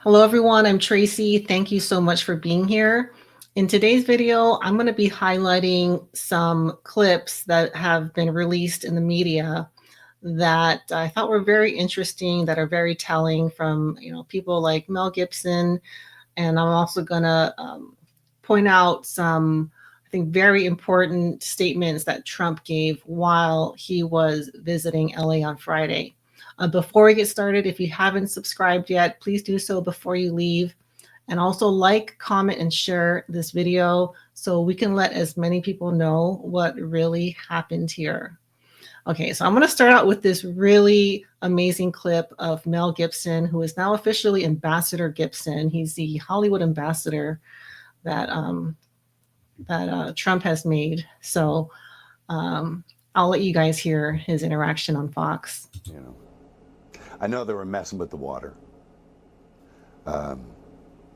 Hello everyone, I'm Tracy. Thank you so much for being here. In today's video, I'm going to be highlighting some clips that have been released in the media that I thought were very interesting, that are very telling from people like Mel Gibson. And I'm also going to point out some, I think, very important statements that Trump gave while he was visiting LA on Friday. Before we get started, if you haven't subscribed yet, please do so before you leave. And also like, comment, and share this video so we can let as many people know what really happened here. Okay, so I'm going to start out with this really amazing clip of Mel Gibson, who is now officially Ambassador Gibson. He's the Hollywood ambassador that Trump has made. So I'll let you guys hear his interaction on Fox. I know they were messing with the water,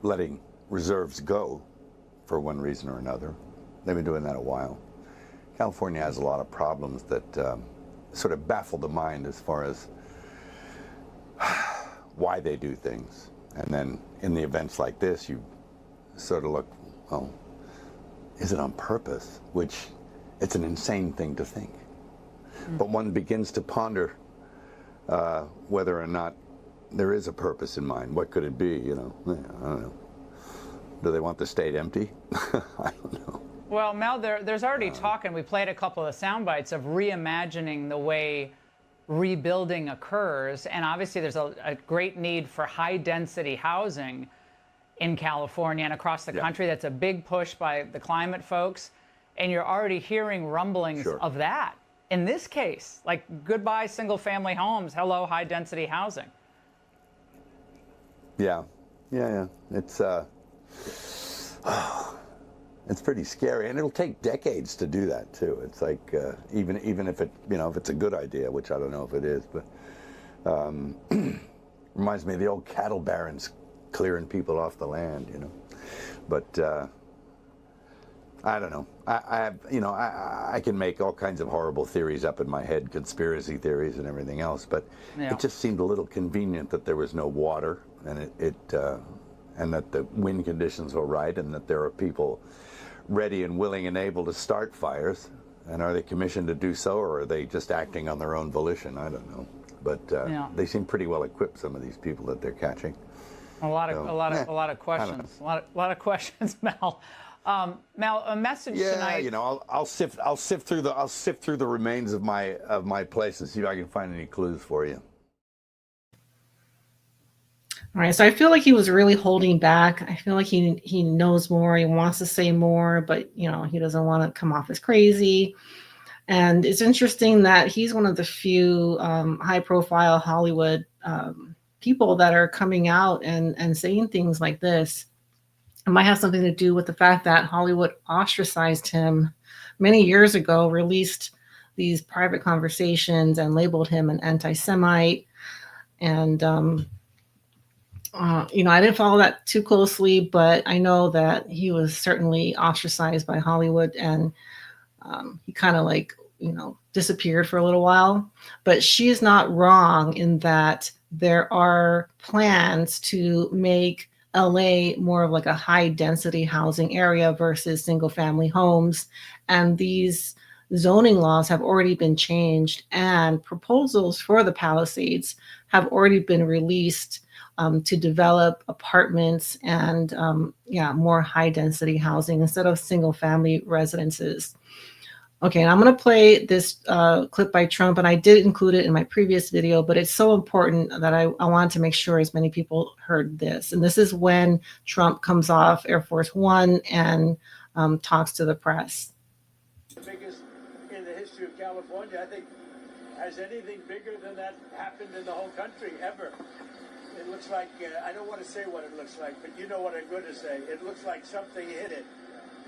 letting reserves go for one reason or another. They've been doing that a while. California has a lot of problems that sort of baffle the mind as far as why they do things. And then in the events like this, you sort of look, well, is it on purpose? Which it's an insane thing to think. But one begins to ponder whether or not there is a purpose in mind. What could it be? I don't know. Do they want the state empty? I don't know. Well, Mel, there's already talk, and we played a couple of sound bites of reimagining the way rebuilding occurs. And obviously there's a great need for high-density housing in California and across the country. That's a big push by the climate folks. And you're already hearing rumblings of that. In this case, like goodbye single-family homes, hello high-density housing. Yeah. It's pretty scary, and it'll take decades to do that too. It's like even if it if it's a good idea, which I don't know if it is, but reminds me of the old cattle barons clearing people off the land, But I don't know. I can make all kinds of horrible theories up in my head, conspiracy theories and everything else, but it just seemed a little convenient that there was no water, and and that the wind conditions were right, and that there are people ready and willing and able to start fires. And are they commissioned to do so, or are they just acting on their own volition? I don't know. But they seem pretty well equipped, some of these people that they're catching. A lot of questions. A lot of questions, Mel. Mel, a message tonight. Yeah, I'll sift through the remains of my place and see if I can find any clues for you. All right, so I feel like he was really holding back. I feel like he knows more. He wants to say more, but he doesn't want to come off as crazy. And it's interesting that he's one of the few high-profile Hollywood people that are coming out and saying things like this. It might have something to do with the fact that Hollywood ostracized him many years ago, released these private conversations and labeled him an anti-Semite. And I didn't follow that too closely, but I know that he was certainly ostracized by Hollywood, and he kind of disappeared for a little while. But she is not wrong in that there are plans to make LA more of like a high density housing area versus single family homes. And these zoning laws have already been changed, and proposals for the Palisades have already been released to develop apartments and more high density housing instead of single family residences. Okay, and I'm going to play this clip by Trump, and I did include it in my previous video, but it's so important that I wanted to make sure as many people heard this. And this is when Trump comes off Air Force One and talks to the press. The biggest in the history of California. I think, has anything bigger than that happened in the whole country ever? It looks like, I don't want to say what it looks like, but you know what I'm going to say. It looks like something hit it.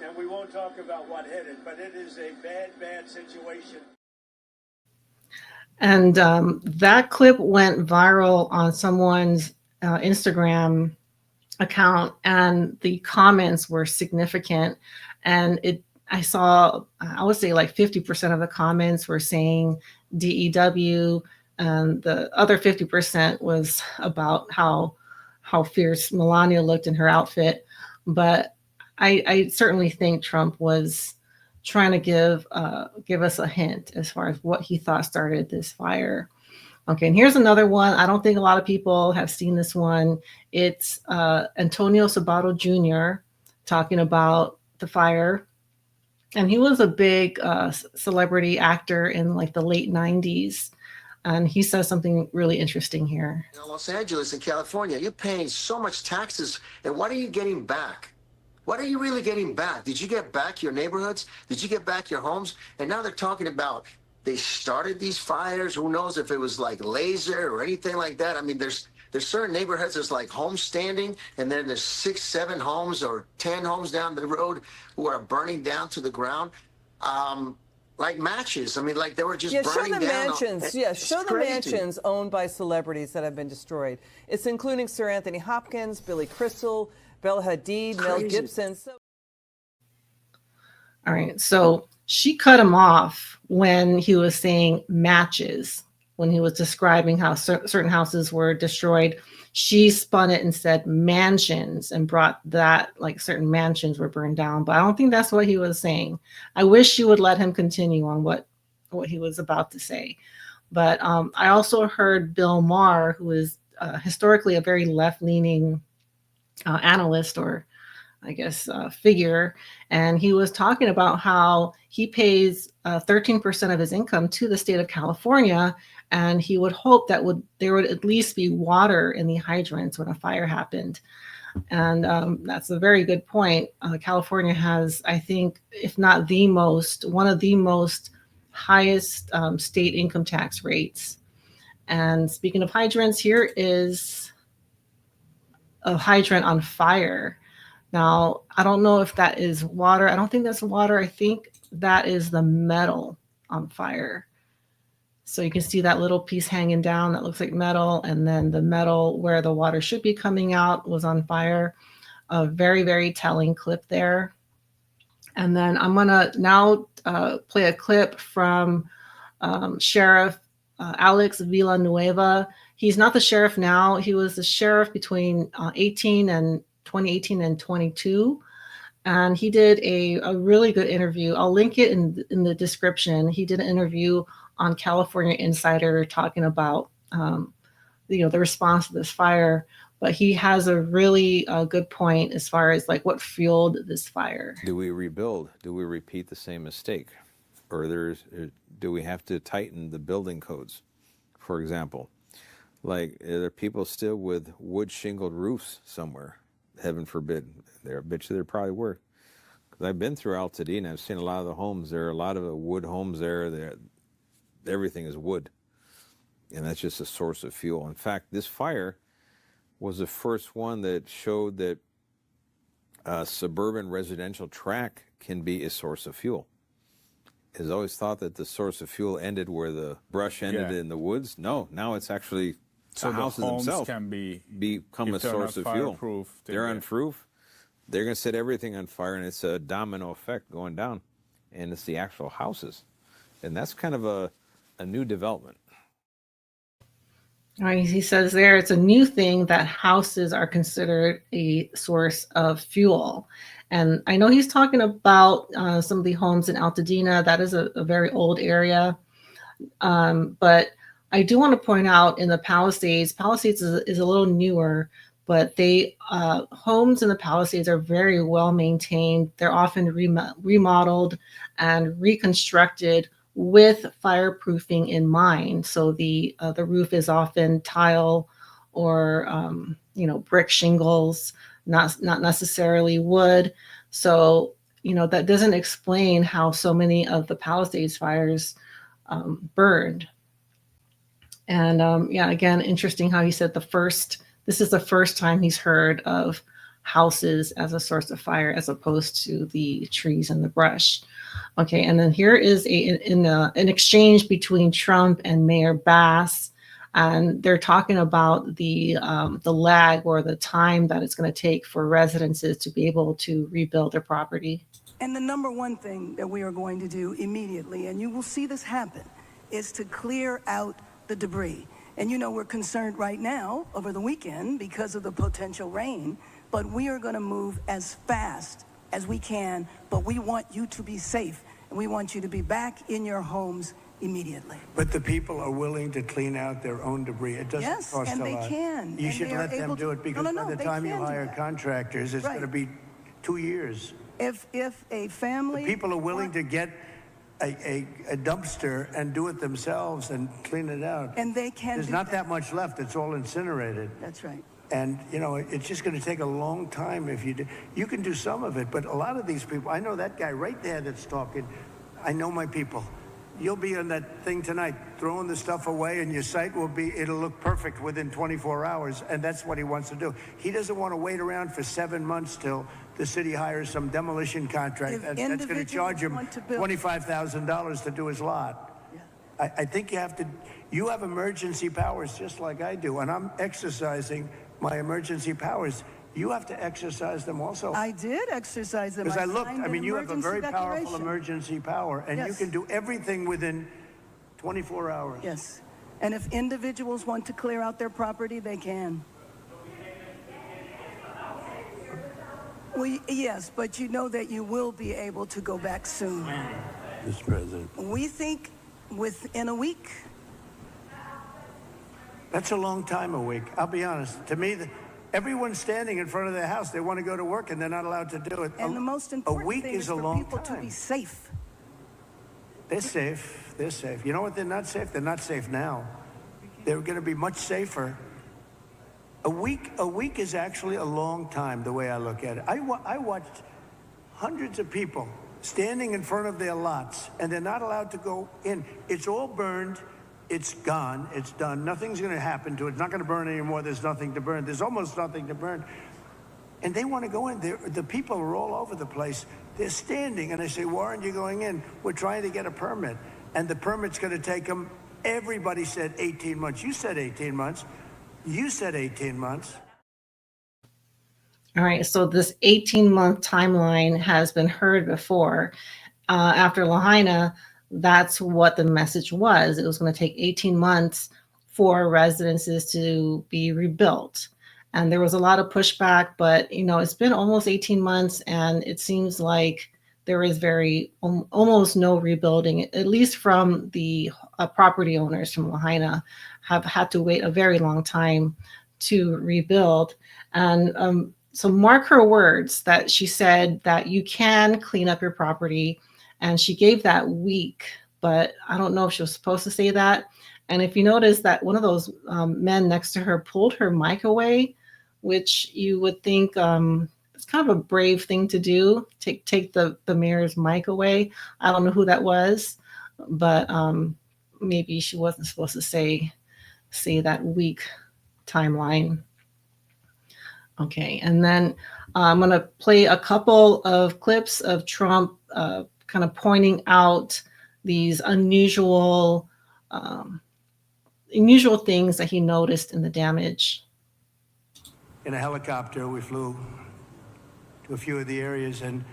And we won't talk about what hit it, but it is a bad, bad situation. And that clip went viral on someone's Instagram account, and the comments were significant. And I saw, I would say like 50% of the comments were saying DEW, and the other 50% was about how how fierce Melania looked in her outfit, but I certainly think Trump was trying to give us a hint as far as what he thought started this fire. Okay, and here's another one. I don't think a lot of people have seen this one. It's Antonio Sabato Jr. talking about the fire. And he was a big celebrity actor in like the late 90s. And he says something really interesting here. Los Angeles and California, you're paying so much taxes, and what are you getting back? What are you really getting back? Did you get back your neighborhoods? Did you get back your homes? And now they're talking about they started these fires. Who knows if it was like laser or anything like that? I mean, there's certain neighborhoods there's like home standing, and then there's 6, 7 homes or 10 homes down the road who are burning down to the ground. Like matches. I mean, like they were just burning down. Mansions. Show the mansions owned by celebrities that have been destroyed. It's including Sir Anthony Hopkins, Billy Crystal, Bella Hadid, Mel Gibson. All right, so she cut him off when he was saying matches, when he was describing how certain houses were destroyed. She spun it and said mansions and brought that like certain mansions were burned down. But I don't think that's what he was saying. I wish she would let him continue on what he was about to say. But I also heard Bill Maher, who is historically a very left-leaning analyst or I guess figure, and he was talking about how he pays 13% of his income to the state of California, and he would hope that there would at least be water in the hydrants when a fire happened. And that's a very good point. California has, I think, if not the most, one of the most highest state income tax rates. And speaking of hydrants, here is a hydrant on fire. Now, I don't know if that is water. I don't think that's water. I think that is the metal on fire. So you can see that little piece hanging down that looks like metal, and then the metal where the water should be coming out was on fire. A very, very telling clip there. And then I'm going to now play a clip from Sheriff Alex Villanueva. He's not the sheriff now. He was the sheriff between 2018 and 22. And he did a really good interview. I'll link it in the description. He did an interview on California Insider talking about the response to this fire. But he has a really good point as far as like what fueled this fire. Do we rebuild? Do we repeat the same mistake? Or do we have to tighten the building codes? For example, like are there people still with wood shingled roofs somewhere? Heaven forbid. I bet you there probably were. Because I've been through Altadena. I've seen a lot of the homes. There are a lot of the wood homes there. Everything is wood. And that's just a source of fuel. In fact, this fire was the first one that showed that a suburban residential tract can be a source of fuel. It's always thought that the source of fuel ended where the brush ended in the woods. No, now it's actually so the houses themselves can become a source of fuel. They're unproof. They're going to set everything on fire, and it's a domino effect going down. And it's the actual houses. And that's kind of a new development. All right, he says there it's a new thing that houses are considered a source of fuel. And I know he's talking about some of the homes in Altadena. That is a very old area. But I do want to point out in the Palisades is a little newer, but homes in the Palisades are very well maintained. They're often remodeled and reconstructed with fireproofing in mind. So the roof is often tile or brick shingles, not necessarily wood. So that doesn't explain how so many of the Palisades fires burned. And again, interesting how he said this is the first time he's heard of houses as a source of fire as opposed to the trees and the brush. Okay, and then here is an exchange between Trump and Mayor Bass, and they're talking about the lag or the time that it's going to take for residences to be able to rebuild their property. And the number one thing that we are going to do immediately, and you will see this happen, is to clear out the debris. And you know, we're concerned right now over the weekend because of the potential rain, but we are going to move as fast as we can, but we want you to be safe, and we want you to be back in your homes immediately. But the people are willing to clean out their own debris. It doesn't Yes, cost and a they lot. can, You and should they are let them able do to- it because No, no, by no, the they time you can do hire that. contractors, it's Right. going to be 2 years. If a family... People are willing to get a dumpster and do it themselves and clean it out. And they can There's do not that much left. It's all incinerated. That's right. And, you know, it's just going to take a long time if you do. You can do some of it, but a lot of these people, I know that guy right there that's talking. I know my people. You'll be on that thing tonight, throwing the stuff away, and your site it'll look perfect within 24 hours, and that's what he wants to do. He doesn't want to wait around for 7 months till the city hires some demolition contract If that's going to individuals charge him want to build- $25,000 to do his lot. I think you have emergency powers just like I do, and I'm exercising my emergency powers. You have to exercise them also. I did exercise them. Because I looked, signed I an mean, you have a emergency very powerful declaration. emergency power, and you Yes. can do everything within 24 hours. Yes. And if individuals want to clear out their property, they can. Yes, but you know that you will be able to go back soon. Mr. President. We think within a week. That's a long time, a week. I'll be honest. To me, everyone's standing in front of their house. They want to go to work, and they're not allowed to do it. And the most important week thing is is a for long people to time. be safe. They're safe. They're safe. You know what? They're not safe. They're not safe now. They're going to be much safer. A week is actually a long time, the way I look at it. I watched hundreds of people standing in front of their lots, and they're not allowed to go in. It's all burned. It's gone. It's done. Nothing's going to happen to it. It's not going to burn anymore. There's nothing to burn. There's almost nothing to burn. And they want to go in. The people are all over the place. They're standing, and I say, "Why aren't you going in? We're trying to get a permit." And the permit's going to take them, everybody said 18 months. You said 18 months. You said 18 months. All right, so this 18-month timeline has been heard before. After Lahaina, that's what the message was. It was going to take 18 months for residences to be rebuilt. And there was a lot of pushback, but you know, it's been almost 18 months, and it seems like there is almost no rebuilding, at least from the property owners from Lahaina have had to wait a very long time to rebuild. And so mark her words that she said that you can clean up your property, and she gave that week, but I don't know if she was supposed to say that. And if you notice that one of those men next to her pulled her mic away, which you would think it's kind of a brave thing to do, take the mayor's mic away. I don't know who that was, but maybe she wasn't supposed to say that week timeline. Okay, and then I'm going to play a couple of clips of Trump kind of pointing out these unusual things that he noticed in the damage. In a helicopter, we flew to a few of the areas, and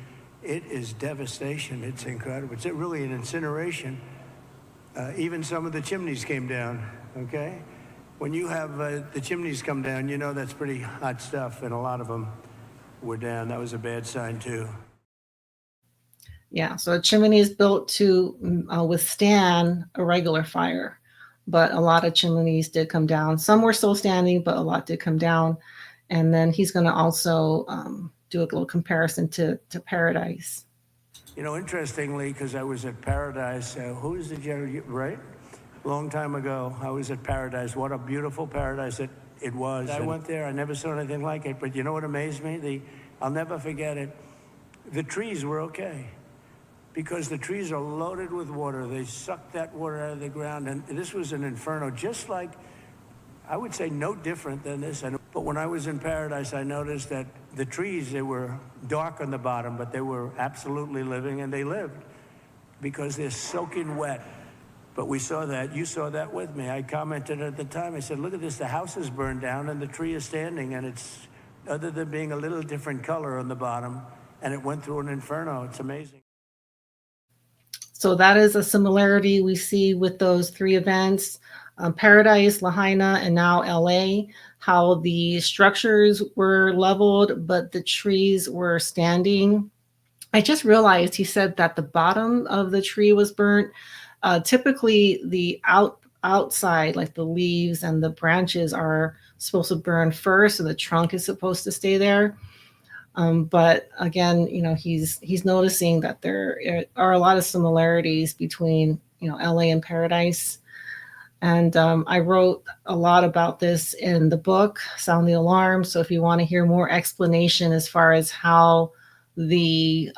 it is devastation. It's incredible. It's really an incineration. Even some of the chimneys came down, okay? When you have the chimneys come down, you know that's pretty hot stuff, and a lot of them were down. That was a bad sign, too. Yeah, so a chimney is built to withstand a regular fire, but a lot of chimneys did come down. Some were still standing, but a lot did come down. And then he's going to also do a little comparison to Paradise. You know, interestingly, because I was at Paradise, who is the general, right? Long time ago, I was at Paradise. What a beautiful paradise it was. I went there. I never saw anything like it. But you know what amazed me? I'll never forget it. The trees were okay, because the trees are loaded with water. They suck that water out of the ground. And this was an inferno, just like, I would say no different than this. But when I was in Paradise, I noticed that the trees, they were dark on the bottom, but they were absolutely living, and they lived because they're soaking wet. But we saw that. You saw that with me. I commented at the time. I said, look at this. The house is burned down, and the tree is standing, and it's, other than being a little different color on the bottom, and it went through an inferno. It's amazing. So that is a similarity we see with those three events. Paradise, Lahaina, and now LA, how the structures were leveled, but the trees were standing. I just realized he said that the bottom of the tree was burnt. Typically, the outside, like the leaves and the branches, are supposed to burn first, and the trunk is supposed to stay there. But again, he's noticing that there are a lot of similarities between LA and Paradise. And I wrote a lot about this in the book, Sound the Alarm. So if you want to hear more explanation as far as how the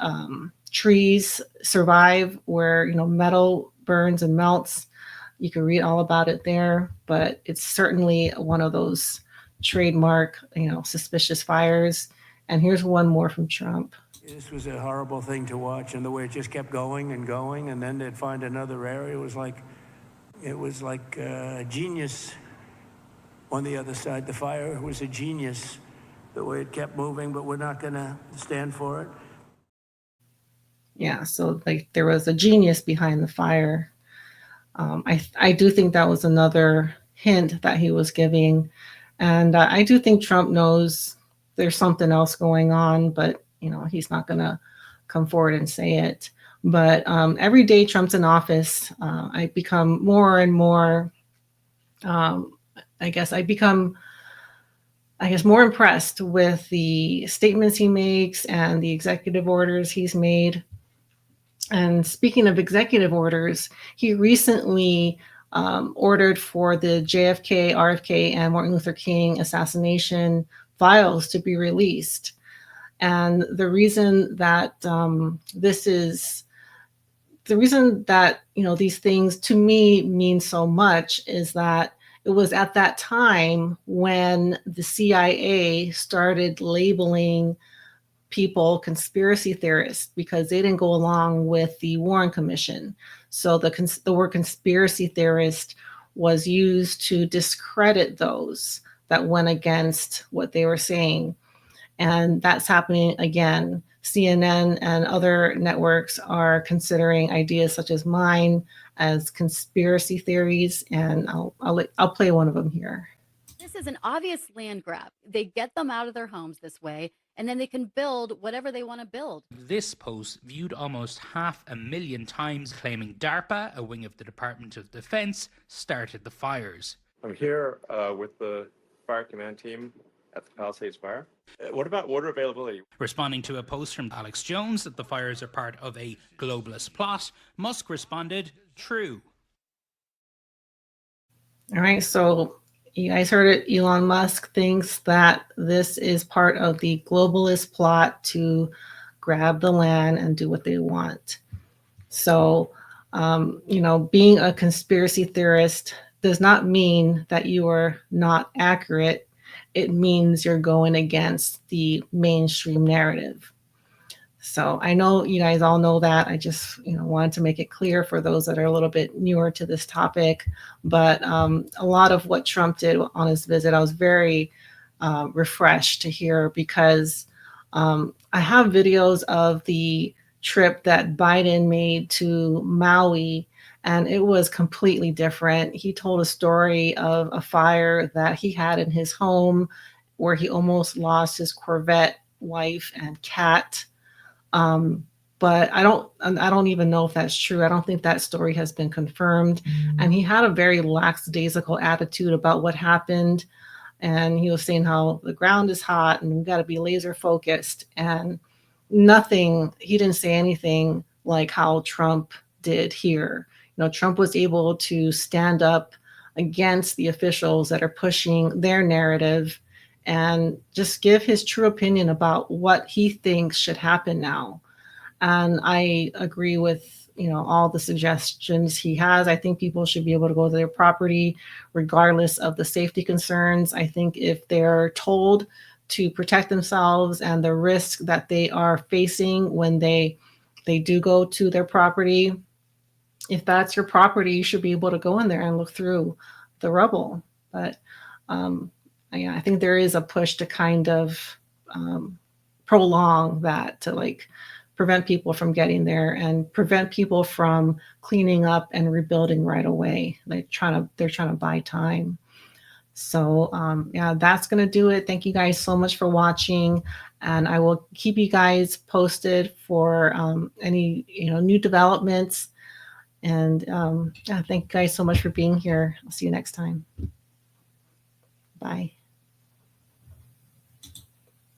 trees survive where metal burns and melts, you can read all about it there. But it's certainly one of those trademark, suspicious fires. And here's one more from Trump. This was a horrible thing to watch, and the way it just kept going and going, and then they'd find another area. It was like a genius on the other side. The fire was a genius, the way it kept moving, but we're not going to stand for it. Yeah, so like there was a genius behind the fire. I do think that was another hint that he was giving. And I do think Trump knows there's something else going on, but he's not going to come forward and say it. But every day Trump's in office, I become more and more, more impressed with the statements he makes and the executive orders he's made. And speaking of executive orders, he recently ordered for the JFK, RFK, and Martin Luther King assassination files to be released. And the reason that these things to me mean so much is that it was at that time when the CIA started labeling people conspiracy theorists because they didn't go along with the Warren Commission. So the word conspiracy theorist was used to discredit those that went against what they were saying. And that's happening again. CNN and other networks are considering ideas such as mine as conspiracy theories, and I'll play one of them here. This is an obvious land grab. They get them out of their homes this way, and then they can build whatever they want to build. This post, viewed almost 500,000 times, claiming DARPA, a wing of the Department of Defense, started the fires. I'm here with the fire command team at the Palisades fire. What about water availability? Responding to a post from Alex Jones that the fires are part of a globalist plot, Musk responded, true. All right, so you guys heard it. Elon Musk thinks that this is part of the globalist plot to grab the land and do what they want. So, being a conspiracy theorist does not mean that you are not accurate. It means you're going against the mainstream narrative. So I know you guys all know that. I just, wanted to make it clear for those that are a little bit newer to this topic. But a lot of what Trump did on his visit, I was very refreshed to hear because I have videos of the trip that Biden made to Maui, and it was completely different. He told a story of a fire that he had in his home where he almost lost his Corvette wife and cat. But I don't even know if that's true. I don't think that story has been confirmed. And he had a very lackadaisical attitude about what happened. And he was saying how the ground is hot and we got to be laser focused, and he didn't say anything like how Trump did here. Trump was able to stand up against the officials that are pushing their narrative and just give his true opinion about what he thinks should happen now. And I agree with, all the suggestions he has. I think people should be able to go to their property regardless of the safety concerns. I think if they're told to protect themselves and the risk that they are facing when they do go to their property, if that's your property, you should be able to go in there and look through the rubble. But I think there is a push to kind of prolong that, to prevent people from getting there and prevent people from cleaning up and rebuilding right away. They're trying to buy time. So yeah, that's going to do it. Thank you guys so much for watching. And I will keep you guys posted for any, new developments. And yeah, thank you guys so much for being here. I'll see you next time. Bye.